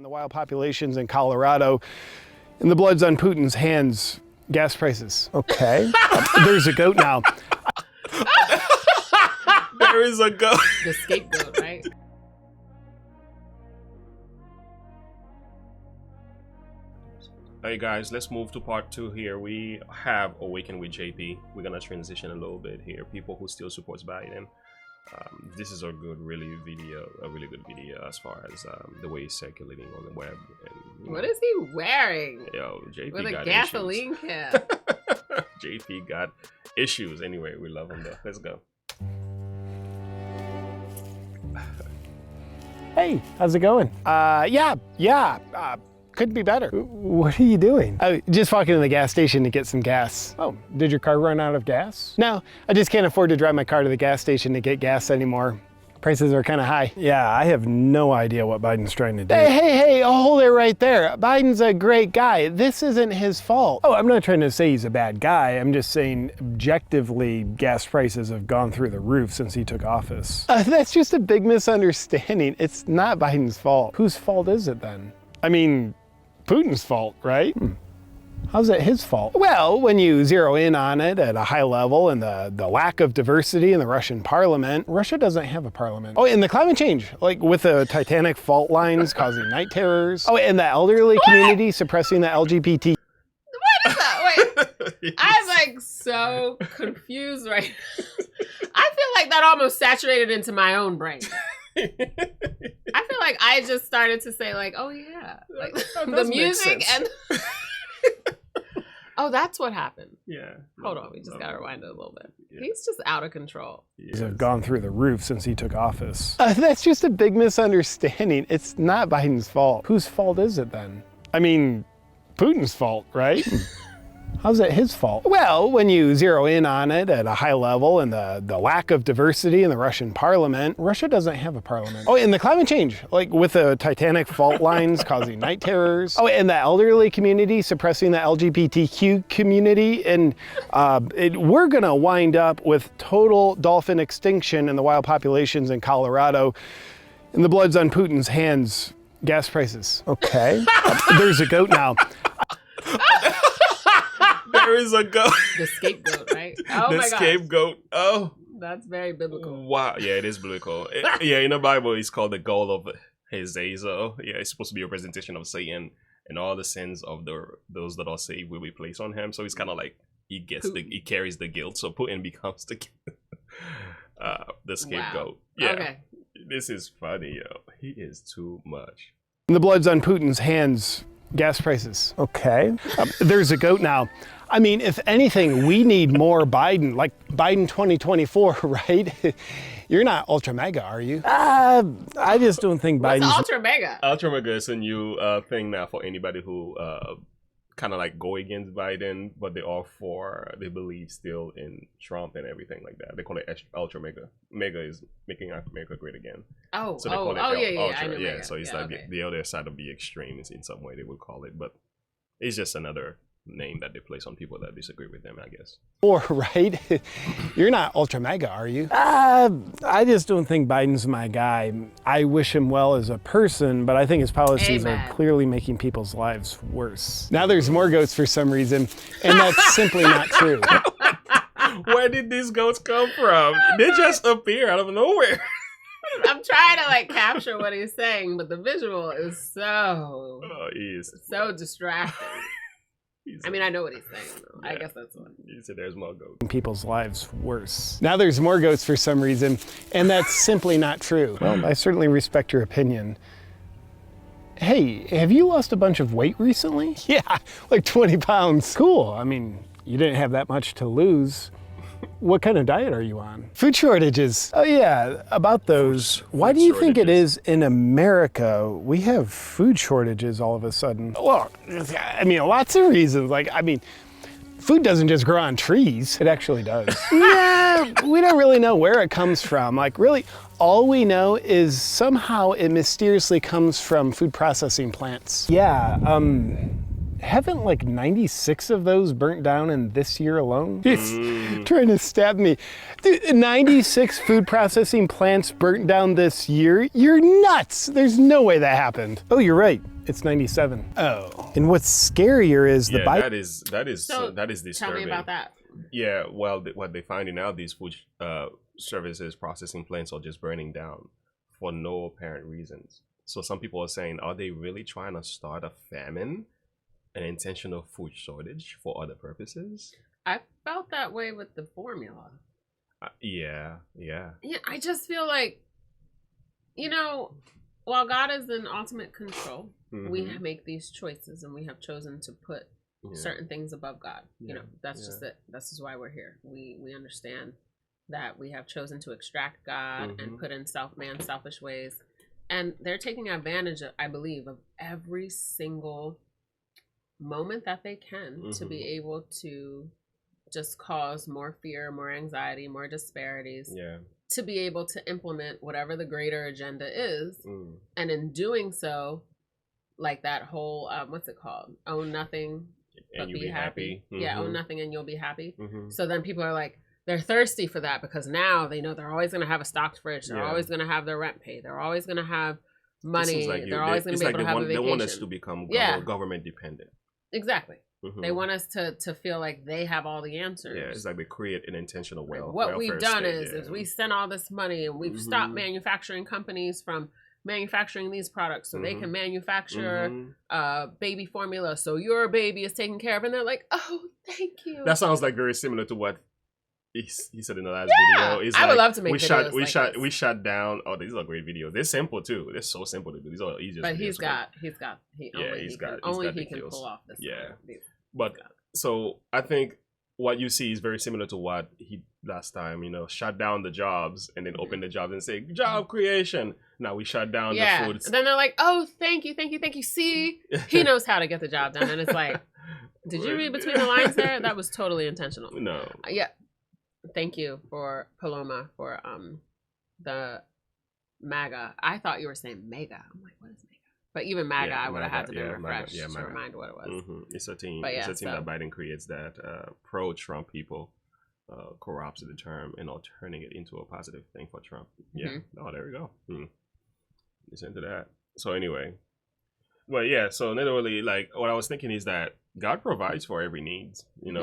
the wild populations in Colorado, and the blood's on Putin's hands. Gas prices. Okay. There's a goat now. There is a goat. The scapegoat, right? Hey guys, let's move to part 2 here. We have Awaken with JP. We're gonna transition a little bit here. People who still supports Biden. This is a really good video as far as the way it's circulating on the web. And, what is he wearing? Yo, JP with a got gasoline issues. can. JP got issues. Anyway, we love him though. Let's go. Hey, how's it going? Couldn't be better. What are you doing? Just walking to the gas station to get some gas. Oh, did your car run out of gas? No, I just can't afford to drive my car to the gas station to get gas anymore. Prices are kind of high. Yeah, I have no idea what Biden's trying to do. Hey, hold it right there. Biden's a great guy. This isn't his fault. Oh, I'm not trying to say he's a bad guy. I'm just saying objectively gas prices have gone through the roof since he took office. That's just a big misunderstanding. It's not Biden's fault. Whose fault is it then? I mean, Putin's fault, right? How's it his fault? Well, when you zero in on it at a high level and the lack of diversity in the Russian parliament, Russia doesn't have a parliament. Oh, and the climate change, like with the Titanic fault lines causing night terrors. Oh, and the elderly community suppressing the LGBT. What is that? Wait, I'm like so confused right now. I feel like that almost saturated into my own brain. I feel like I just started to say like, oh yeah, like the music and oh, that's what happened. Yeah. Hold on, we just gotta rewind it a little bit. Yeah. He's just out of control. Yes. Have gone through the roof since he took office. That's just a big misunderstanding. It's not Biden's fault. Whose fault is it then? I mean, Putin's fault, right? How's it his fault? Well, when you zero in on it at a high level and the lack of diversity in the Russian parliament, Russia doesn't have a parliament. Oh, and the climate change, like with the Titanic fault lines causing night terrors. Oh, and the elderly community suppressing the LGBTQ community. And we're gonna wind up with total dolphin extinction in the wild populations in Colorado. And the blood's on Putin's hands. Gas prices. Okay. There's a goat now. There is a goat. The scapegoat, right? Oh the my god. The scapegoat. Oh. That's very biblical. Wow. Yeah, it is biblical. Yeah, in the Bible, it's called the goat of Hazazel. Yeah, it's supposed to be a representation of Satan, and all the sins of those that are saved will be placed on him. So it's kind of like he carries the guilt. So Putin becomes the scapegoat. Wow. Yeah. Okay. This is funny, yo. He is too much. The blood's on Putin's hands. Gas prices. Okay. There's a goat now. I mean, if anything, we need more Biden, like Biden 2024, right? You're not ultra mega, are you? I just don't think Biden's ultra mega. Ultra mega is a new thing now for anybody who kind of like go against Biden, but they they believe still in Trump and everything like that. They call it ultra mega. Mega is making America great again. Oh, so they call it ultra. Yeah, so it's like okay. the other side of the extreme is in some way they would call it, but it's just another name that they place on people that disagree with them, I guess. Right? You're not ultra mega, are you? I just don't think Biden's my guy. I wish him well as a person, but I think his policies are clearly making people's lives worse. Now there's more goats for some reason, and that's simply not true. Where did these goats come from? They just appear out of nowhere. I'm trying to like capture what he's saying, but the visual is so distracting. I mean, I know what he's saying, though. Yeah. I guess that's what. He said there's more goats. People's lives worse. Now there's more goats for some reason, and that's simply not true. Well, I certainly respect your opinion. Hey, have you lost a bunch of weight recently? Yeah, like 20 pounds. Cool. I mean, you didn't have that much to lose. What kind of diet are you on? Food shortages. Oh yeah, about those. Why do you think it is in America we have food shortages all of a sudden? Well, I mean, lots of reasons. Like, I mean, food doesn't just grow on trees. It actually does. Yeah, we don't really know where it comes from. Like, really, all we know is somehow it mysteriously comes from food processing plants. Yeah, haven't like 96 of those burnt down in this year alone? It's trying to stab me. Dude, 96 food processing plants burnt down this year? You're nuts! There's no way that happened. Oh, you're right. It's 97. Oh. And what's scarier is the that is disturbing. Tell me about that. Yeah, well, what they're finding out, these food services processing plants are just burning down for no apparent reasons. So some people are saying, are they really trying to start a famine, an intentional food shortage for other purposes? I felt that way with the formula. Yeah. I just feel like, while God is in ultimate control, we make these choices, and we have chosen to put certain things above God. That's just it. This is why we're here. We understand that we have chosen to extract God and put in man's selfish ways. And they're taking advantage, I believe, of every single moment that they can to be able to just cause more fear, more anxiety, more disparities. Yeah. To be able to implement whatever the greater agenda is. And in doing so, like that whole, what's it called? Own nothing, but be happy. Yeah, own nothing and you'll be happy. So then people are like, they're thirsty for that because now they know they're always going to have a stocked fridge. They're always going to have their rent paid. They're always going to have money. They're always going to be able to have a vacation. They want us to become government dependent. Exactly. They want us to feel like they have all the answers. Yeah, it's like they create an intentional what we've done is we sent all this money and we've stopped manufacturing companies from manufacturing these products so they can manufacture baby formula so your baby is taken care of. And they're like, oh, thank you. That sounds like very similar to what he said in the last video. It's I would love to make we shut down. Oh, these are great videos. They're simple too. They're so simple to do. These are easy. But he's got he can pull off this. Yeah. But so I think what you see is very similar to what he last time, shut down the jobs and then open the jobs and say job creation. Now we shut down the food. And then they're like, oh, thank you. See, he knows how to get the job done. And it's like, did you read between the lines there? That was totally intentional. No. Yeah. Thank you for Paloma for the MAGA. I thought you were saying mega. I'm like, what is mega? But even MAGA, I would have had to be refreshed to remind what it was. It's a team. It's a team that Biden creates that pro-Trump people corrupts the term and are turning it into a positive thing for Trump. Yeah. Oh, there we go. Listen to that. So anyway, well, yeah. So literally, like what I was thinking is that God provides for every need.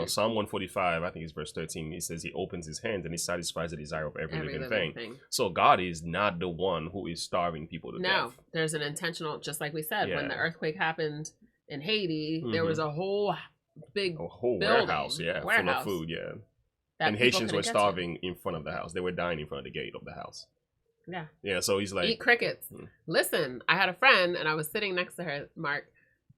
Psalm 145, I think it's verse 13. He says he opens his hands and he satisfies the desire of every living thing. So God is not the one who is starving people to death. No, there's an intentional, just like we said, when the earthquake happened in Haiti, there was a whole big warehouse, full of food, and Haitians were starving in front of the house. They were dying in front of the gate of the house. Yeah. Yeah, so he's like... Eat crickets. Listen, I had a friend and I was sitting next to her, Mark,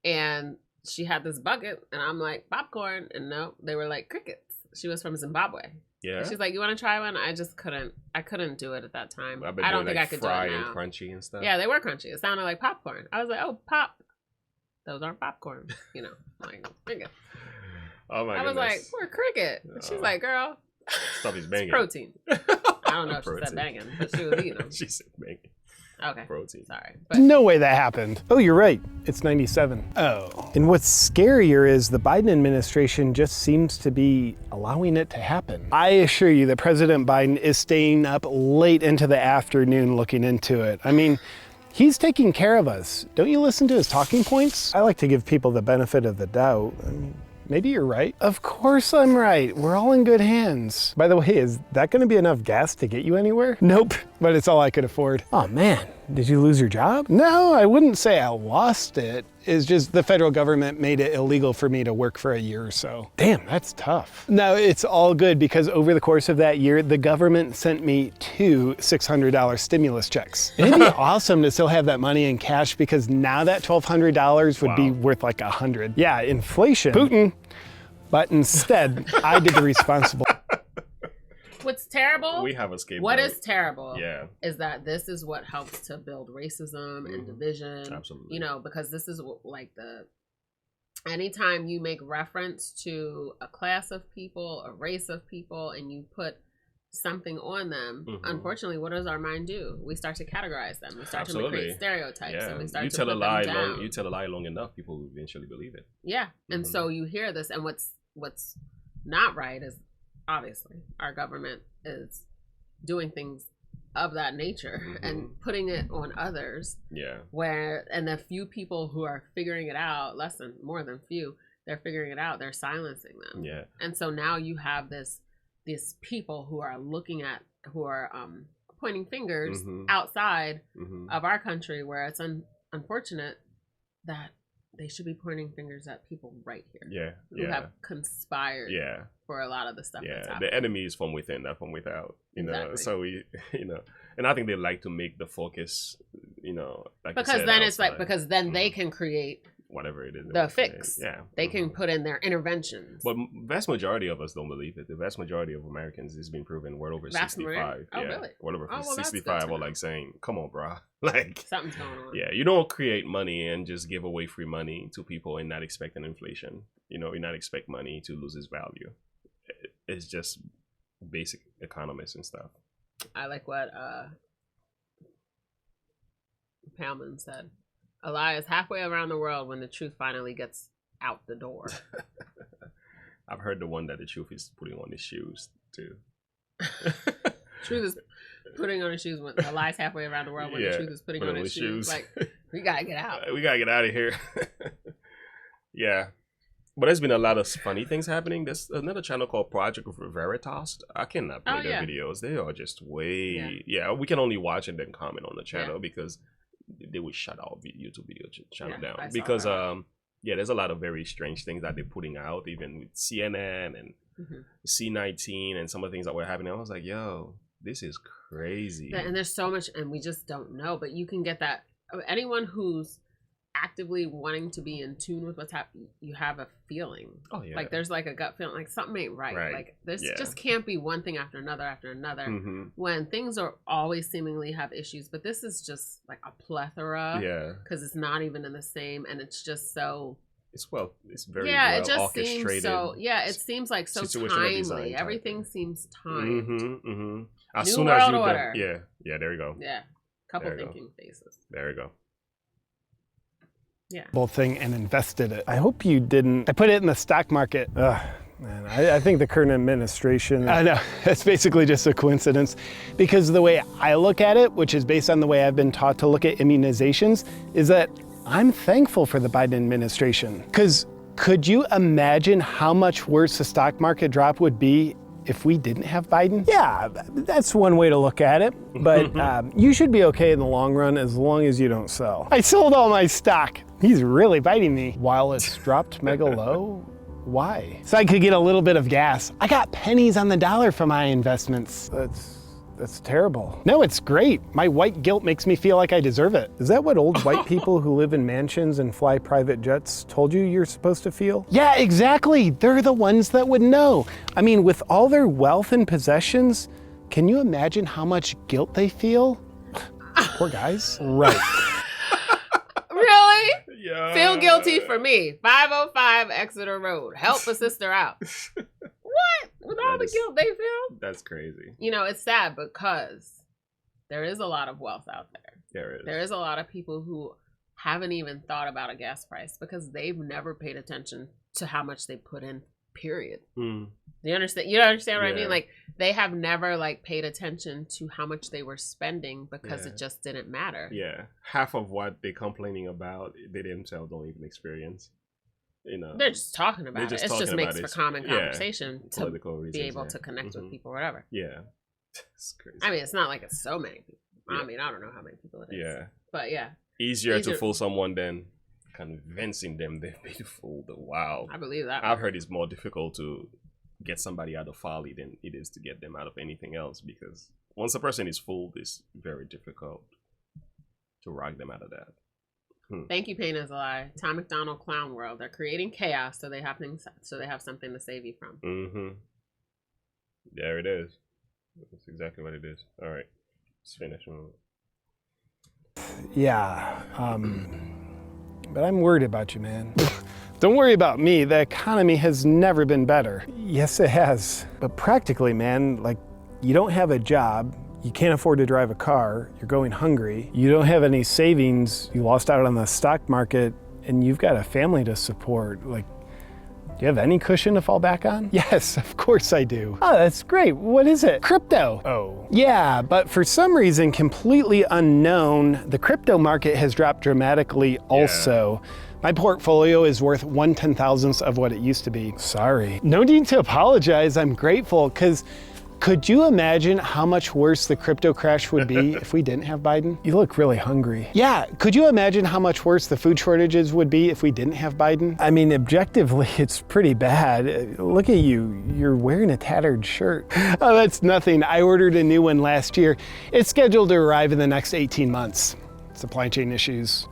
and she had this bucket and I'm like, popcorn. And no, they were like crickets. She was from Zimbabwe. Yeah. And she's like, you want to try one? I just couldn't. I couldn't do it at that time. I don't think I could do it now. And crunchy and stuff. Yeah, they were crunchy. It sounded like popcorn. I was like, oh, pop. Those aren't popcorn. Like cricket. Oh my goodness. I was like, we're cricket. She's like, girl. Stuff is banging. It's protein. I don't know if she said banging, but she was eating them. She said banging. Okay. Protein. Sorry. But no way that happened. Oh, you're right. It's 97. Oh. And what's scarier is the Biden administration just seems to be allowing it to happen. I assure you that President Biden is staying up late into the afternoon looking into it. I mean, he's taking care of us. Don't you listen to his talking points? I like to give people the benefit of the doubt. I mean, maybe you're right. Of course I'm right. We're all in good hands. By the way, is that going to be enough gas to get you anywhere? Nope, but it's all I could afford. Oh man, did you lose your job? No, I wouldn't say I lost it. It's just the federal government made it illegal for me to work for a year or so. Damn, that's tough. No, it's all good because over the course of that year, the government sent me 2 $600 stimulus checks. It'd be awesome to still have that money in cash because now that $1,200 would be worth like $100. Yeah, inflation. Putin. But instead, I did the responsible. What's terrible? We have a scapegoat. What is terrible is that this is what helps to build racism and division. Absolutely. Because this is like anytime you make reference to a class of people, a race of people, and you put something on them, unfortunately, what does our mind do? We start to categorize them. We start to create stereotypes, and we start to put them down. You tell a lie long enough, people will eventually believe it. Yeah, and so you hear this, and what's not right is obviously our government is doing things of that nature and putting it on others. Yeah. And the few people who are figuring it out, more than few, they're figuring it out. They're silencing them. Yeah. And so now you have these people who are pointing fingers outside of our country, where it's unfortunate that they should be pointing fingers at people right here. Who have conspired for a lot of the stuff that's happening. The enemy is from within, not from without. Know, so we, and I think they like to make the focus, like because then it's like they can create whatever it is, the fix. They can put in their interventions. But vast majority of us don't believe it. The vast majority of Americans, it's been proven, well over 65. Oh, really? Well over 65 are like saying, come on, bro. Like, something's going on. Yeah, you don't create money and just give away free money to people and not expect an inflation. You not expect money to lose its value. It's just basic economists and stuff. I like what Palman said. A lie is halfway around the world when the truth finally gets out the door. I've heard the one that the truth is putting on his shoes too. Truth is putting on his shoes when the lie's halfway around the world when the truth is putting on his shoes. Like, we gotta get out. We gotta get out of here. Yeah. But there's been a lot of funny things happening. There's another channel called Project Veritas. I cannot play their videos. They are just way... Yeah, we can only watch and then comment on the channel because they would shut our YouTube video channel down. Because, there's a lot of very strange things that they're putting out, even with CNN and C19 and some of the things that were happening. I was like, yo, this is crazy. And there's so much, and we just don't know. But you can get that... Anyone who's actively wanting to be in tune with what's happening, you have a feeling. Like there's like a gut feeling, like something ain't right. Like this just can't be one thing after another when things are always seemingly have issues, but this is just like a plethora because it's not even in the same, and it's just so it's very it just seems so it seems like so timely. Everything seems timed. As New soon world as you order. There you go. Couple thinking faces. There you go. Thing and invested it. I hope you didn't. I put it in the stock market. Man, I think the current administration, I know, it's basically just a coincidence, because the way I look at it, which is based on the way I've been taught to look at immunizations, is that I'm thankful for the Biden administration. Because could you imagine how much worse the stock market drop would be if we didn't have Biden? Yeah, that's one way to look at it. But you should be okay in the long run as long as you don't sell. I sold all my stock. He's really biting me. While it's dropped mega low? Why? So I could get a little bit of gas. I got pennies on the dollar for my investments. That's terrible. No, it's great. My white guilt makes me feel like I deserve it. Is that what old white people who live in mansions and fly private jets told you you're supposed to feel? Yeah, exactly. They're the ones that would know. I mean, with all their wealth and possessions, can you imagine how much guilt they feel? Poor guys. Right. Really? Yeah. Feel guilty for me. 505 Exeter Road. Help a sister out. What? With all the guilt they feel? That's crazy. It's sad because there is a lot of wealth out there. There is. There is a lot of people who haven't even thought about a gas price because they've never paid attention to how much they put in, period. You understand? You understand what I mean? Like, they have never paid attention to how much they were spending because it just didn't matter. Yeah. Half of what they're complaining about, they themselves don't even experience. They're just talking about it. It just makes for common conversation to be able to connect with people or whatever. Yeah. It's crazy. I mean, it's not like it's so many people. I mean, I don't know how many people it is. Yeah. But yeah. Easier to fool someone than convincing them they've been fooled. Wow. I believe that. I've heard it's more difficult to get somebody out of folly than it is to get them out of anything else, because once a person is fooled, it's very difficult to rock them out of that. Thank you, Pain is a Lie. Tom McDonald Clown World. They're creating chaos so they have something to save you from. There it is. That's exactly what it is. All right, let's finish. Yeah, but I'm worried about you, man. Don't worry about me. The economy has never been better. Yes, it has. But practically, man, you don't have a job, you can't afford to drive a car, you're going hungry, you don't have any savings, you lost out on the stock market, and you've got a family to support. Like, do you have any cushion to fall back on? Yes, of course I do. Oh, that's great. What is it? Crypto. Oh. Yeah, but for some reason completely unknown, the crypto market has dropped dramatically also. My portfolio is worth 1/10,000th of what it used to be. Sorry. No need to apologize. I'm grateful, because could you imagine how much worse the crypto crash would be if we didn't have Biden? You look really hungry. Yeah, could you imagine how much worse the food shortages would be if we didn't have Biden? I mean, objectively, it's pretty bad. Look at you, you're wearing a tattered shirt. Oh, that's nothing. I ordered a new one last year. It's scheduled to arrive in the next 18 months. Supply chain issues.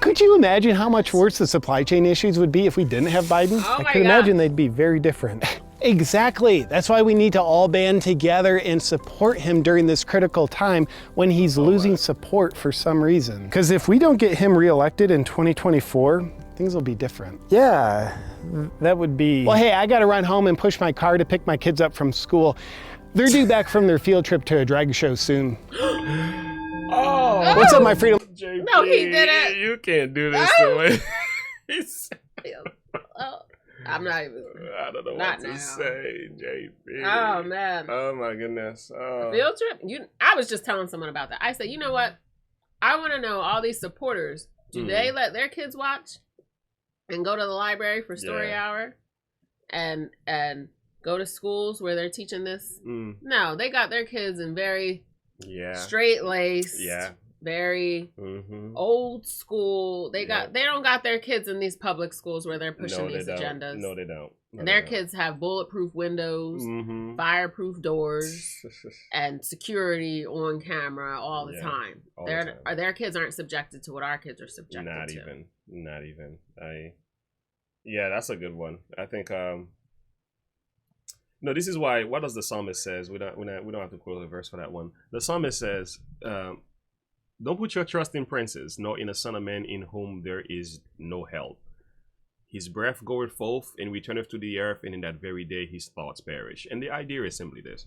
Could you imagine how much worse the supply chain issues would be if we didn't have Biden? Oh I could imagine they'd be very different. Exactly. That's why we need to all band together and support him during this critical time when he's losing support for some reason. Because if we don't get him reelected in 2024, things will be different. Yeah, that would be... Well, hey, I gotta run home and push my car to pick my kids up from school. They're due back from their field trip to a drag show soon. Oh, what's up, my freedom? JP, No, he didn't. You can't do this to me. Oh, I'm not even. I don't know what to say, JP. Oh man. Oh my goodness. Oh. Field trip. I was just telling someone about that. I said, you know what? I want to know all these supporters. Do they let their kids watch and go to the library for story hour, and go to schools where they're teaching this? No, they got their kids in very straight laced. Very old school. They don't got their kids in these public schools where they're pushing these agendas. No, they don't. And their kids have bulletproof windows, fireproof doors, and security on camera all the time. Their kids aren't subjected to what our kids are subjected to. Not even. Yeah, that's a good one. I think. No, this is why. What does the psalmist says? We don't have to quote a verse for that one. The psalmist says. Don't put your trust in princes, nor in a son of man in whom there is no help. His breath goeth forth, and returneth to the earth, and in that very day his thoughts perish. And the idea is simply this.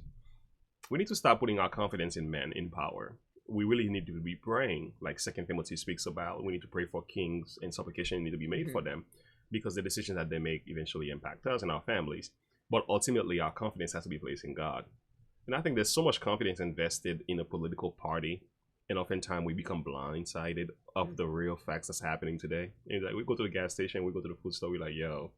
We need to stop putting our confidence in men in power. We really need to be praying, like 2 Timothy speaks about. We need to pray for kings, and supplication need to be made for them, because the decisions that they make eventually impact us and our families. But ultimately, our confidence has to be placed in God. And I think there's so much confidence invested in a political party. And oftentimes we become blindsided of the real facts that's happening today. And like we go to the gas station, we go to the food store, we're like, yo,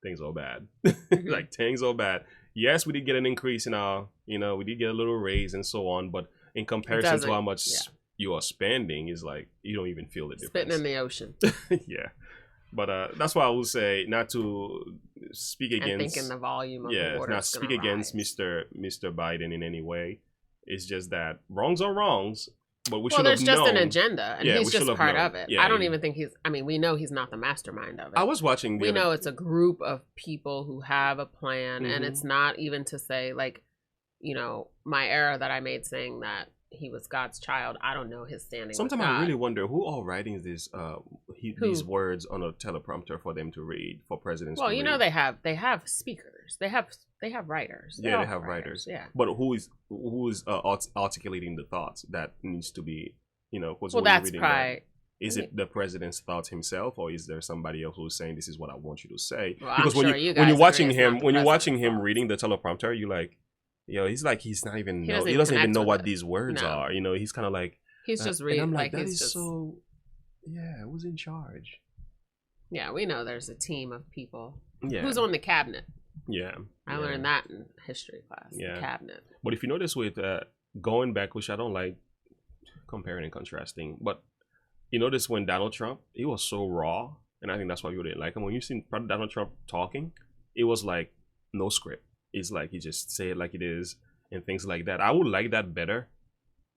things are bad. Like things are bad. Yes, we did get an increase in our, we did get a little raise and so on, but in comparison to how much you are spending, is like you don't even feel the difference. Spitting in the ocean. Yeah. But that's why I will say not to speak against. And thinking the volume of the water. Not speak against Mr. Biden in any way. It's just that wrongs are wrongs. But we there's just an agenda, and he's just part of it. I don't even think we know he's not the mastermind of it. I was watching. We know it's a group of people who have a plan, and it's not even to say, like, my error that I made saying that he was God's child. I don't know his standing. Sometimes I really wonder who all writing these words on a teleprompter for them to read, for presidents. Well, they have speakers. They have writers. They have writers. Yeah. But who is articulating the thoughts that needs to be, well, that's probably. Is it the president's thoughts himself, or is there somebody else who's saying this is what I want you to say? Well, because when you're watching him reading the teleprompter, you're like, he's not even he doesn't even know what these words are. He's kind of like he's just reading. And I'm like that is just so. Yeah, who's in charge? Yeah, we know there's a team of people. Yeah. Who's on the cabinet? Yeah. I learned that in history class. Yeah. The cabinet. But if you notice with going back, which I don't like comparing and contrasting, but you notice when Donald Trump, he was so raw, and I think that's why you didn't like him. When you see Donald Trump talking, it was like no script. It's like he just say it like it is and things like that. I would like that better,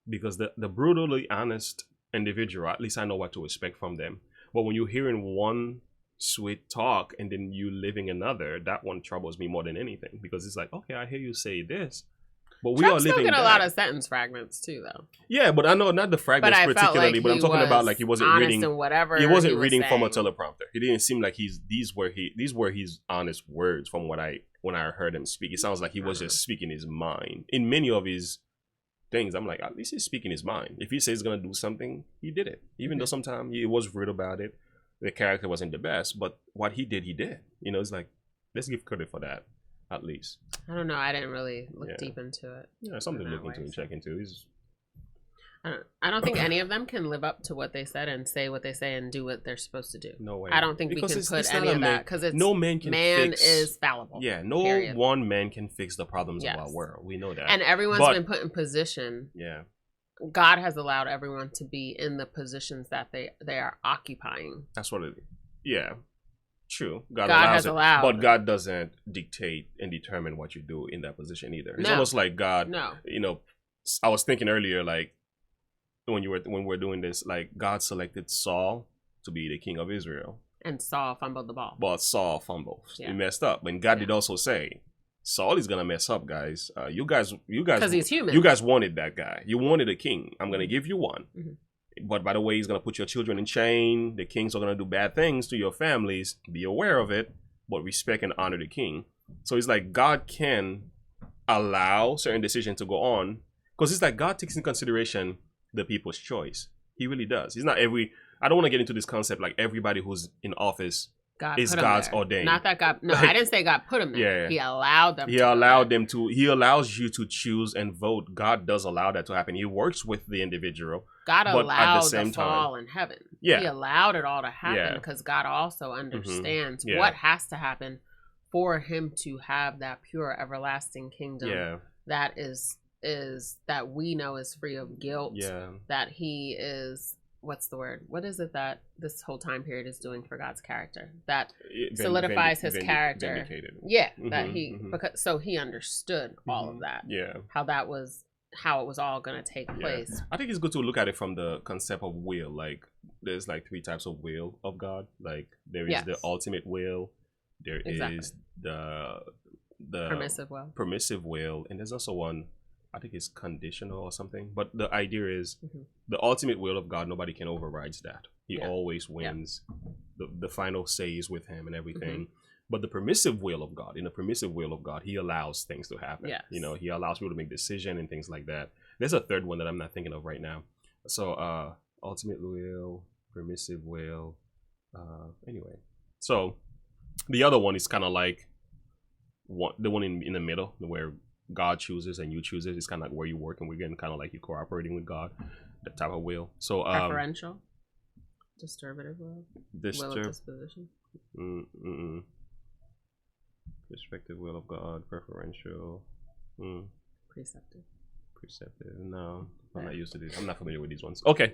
because the brutally honest individual, at least I know what to expect from them. But when you're hearing one sweet talk and then you living another, that one troubles me more than anything, because it's like, okay, I hear you say this, but we Trump's are living still that. A lot of sentence fragments too, though. Yeah, but I know not the fragments particularly, but I'm talking about like he wasn't reading. He wasn't reading from a teleprompter. He didn't seem like these were his honest words from what I when I heard him speak. It sounds like he was just speaking his mind. In many of his things, I'm like, at least he's speaking his mind. If he says he's gonna do something, he did it. Even though sometimes he was rude about it, the character wasn't the best, but what he did, he did. You know, it's like, let's give credit for that, at least. I don't know. I didn't really look deep into it. Yeah, something to look into and check into. I don't think any of them can live up to what they said and say what they say and do what they're supposed to do. No way. I don't think because we can put any of that because no man can fix. Is fallible. Yeah, no period. one man can fix the problems of our world. We know that. And everyone's been put in position. Yeah. God has allowed everyone to be in the positions that they are occupying. That's what it is. Yeah. True. God has allowed. But God doesn't dictate and determine what you do in that position either. It's almost like God, you know, I was thinking earlier, like, when we're doing this, like, God selected Saul to be the king of Israel, and Saul fumbled the ball. But Saul fumbled. He messed up. And God did also say, Saul is gonna mess up, guys. You guys, because he's human. You guys wanted that guy. You wanted a king. I'm gonna give you one. But by the way, he's gonna put your children in chain. The kings are gonna do bad things to your families. Be aware of it, but respect and honor the king. So it's like God can allow certain decisions to go on, because it's like God takes into consideration the people's choice. He really does. He's not I don't want to get into this concept like everybody who's in office is God's ordained. Not that God. No, I didn't say God put him there. He allowed them. He allows you to choose and vote. God does allow that to happen. He works with the individual. God allowed the fall in heaven. He allowed it all to happen because God also understands what has to happen for him to have that pure everlasting kingdom that is that we know is free of guilt. That he is, what's the word? What is it that this whole time period is doing for God's character? That solidifies his character. Vindicated. That he because so he understood all of that. How it was all going to take place. I think it's good to look at it from the concept of will. Like, there's like 3 types of will of God. Like, there is the ultimate will. There is the permissive will, and there's also one, I think it's conditional or something. But the idea is the ultimate will of God, nobody can override that. He always wins. The final say is with him and everything. But the permissive will of God, in the permissive will of God, he allows things to happen. You know, he allows people to make decisions and things like that. There's a third one that I'm not thinking of right now. So ultimate will, permissive will. Anyway, so the other one is kind of like the one in the middle, where God chooses and you choose it. It's kind of like where you work, and we're getting kind of like you cooperating with God, that type of will. So preferential, disturbative will, will of disposition. Perspective will of God, preferential, preceptive. No, I'm not used to this. I'm not familiar with these ones. Okay.